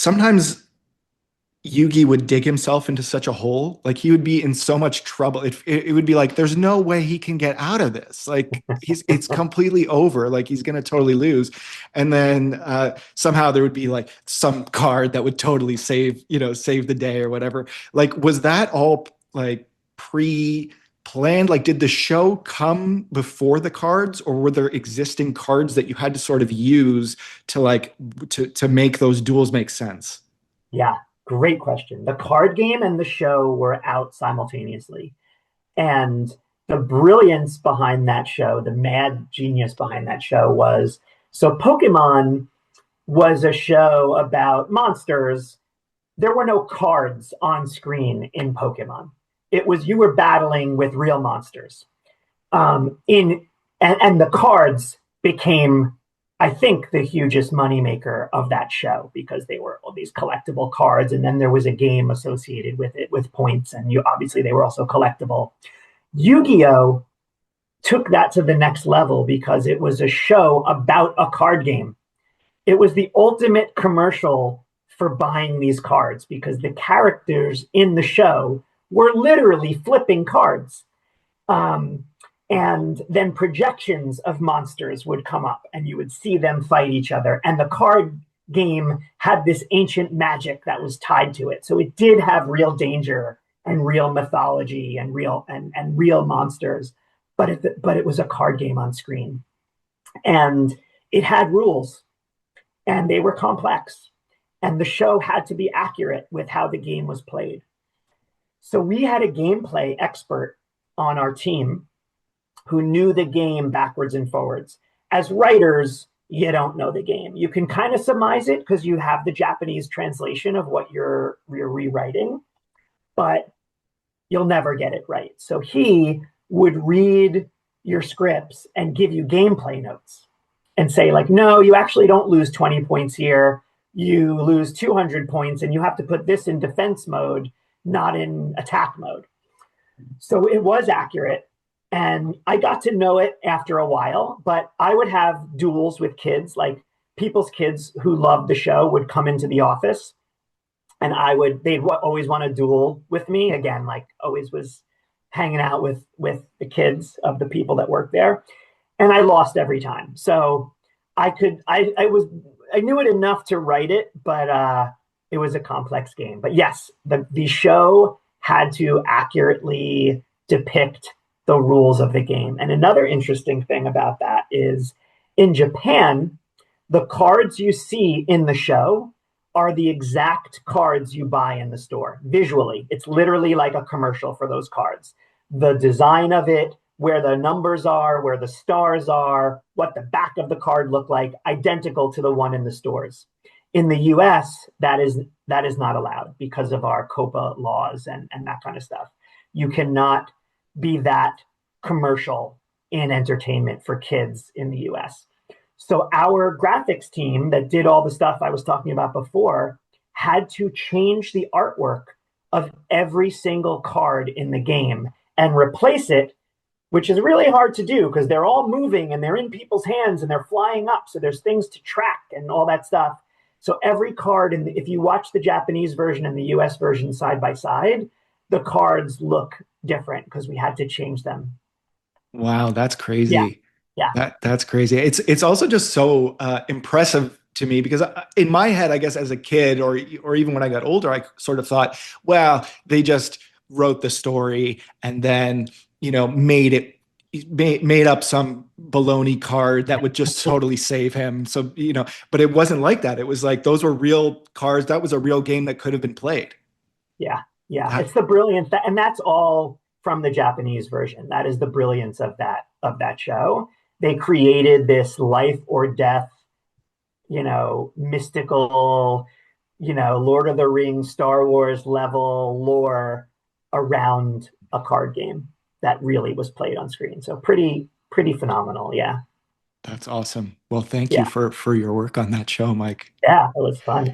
sometimes Yugi would dig himself into such a hole. Like he would be in so much trouble. It would be like, there's no way he can get out of this. Like it's completely over. Like he's gonna totally lose. And then somehow there would be like some card that would totally save the day or whatever. Like, was that all like pre-planned? Like, did the show come before the cards, or were there existing cards that you had to sort of use to to make those duels make sense? Yeah, great question. The card game and the show were out simultaneously. And the brilliance behind that show, the mad genius behind that show was so Pokemon was a show about monsters. There were no cards on screen in Pokemon. It was you were battling with real monsters. In and the cards became, I think, the hugest moneymaker of that show because they were all these collectible cards, and then there was a game associated with it with points, and you obviously they were also collectible. Yu-Gi-Oh took that to the next level because it was a show about a card game. It was the ultimate commercial for buying these cards because the characters in the show were literally flipping cards. And then projections of monsters would come up and you would see them fight each other. And the card game had this ancient magic that was tied to it. So it did have real danger and real mythology and real monsters, but it was a card game on screen. And it had rules and they were complex. And the show had to be accurate with how the game was played. So we had a gameplay expert on our team who knew the game backwards and forwards. As writers, you don't know the game. You can kind of surmise it because you have the Japanese translation of what you're rewriting, but you'll never get it right. So he would read your scripts and give you gameplay notes and say like, no, you actually don't lose 20 points here. You lose 200 points and you have to put this in defense mode, not in attack mode. So it was accurate. And I got to know it after a while, but I would have duels with kids, like people's kids who loved the show would come into the office and they'd always want to duel with me. Again, like always was hanging out with the kids of the people that worked there. And I lost every time. So I knew it enough to write it, but it was a complex game. But yes, the show had to accurately depict the rules of the game. And another interesting thing about that is in Japan, the cards you see in the show are the exact cards you buy in the store visually. It's literally like a commercial for those cards. The design of it, where the numbers are, where the stars are, what the back of the card look like, identical to the one in the stores. In the US, that is not allowed because of our COPA laws and that kind of stuff. You cannot be that commercial in entertainment for kids in the US. So our graphics team that did all the stuff I was talking about before had to change the artwork of every single card in the game and replace it, which is really hard to do because they're all moving and they're in people's hands and they're flying up. So there's things to track and all that stuff. So every card, if you watch the Japanese version and the US version side by side, the cards look different because we had to change them. Wow, that's Yeah, crazy. yeah, That's crazy. It's also just so impressive to me because in my head, I guess as a kid or even when I got older, I sort of thought, well, they just wrote the story and then made up some baloney card that would just totally save him. So but it wasn't like that. It was like those were real cards. That was a real game that could have been played. yeah, yeah. That, It's the brilliance and that's all from the Japanese version. That is the brilliance of that show. They created this life or death, mystical, Lord of the Rings, Star Wars level lore around a card game that really was played on screen. So pretty phenomenal. Yeah. that's awesome. Well, thank you Yeah. for your work on that show, Mike. Yeah. It was fun.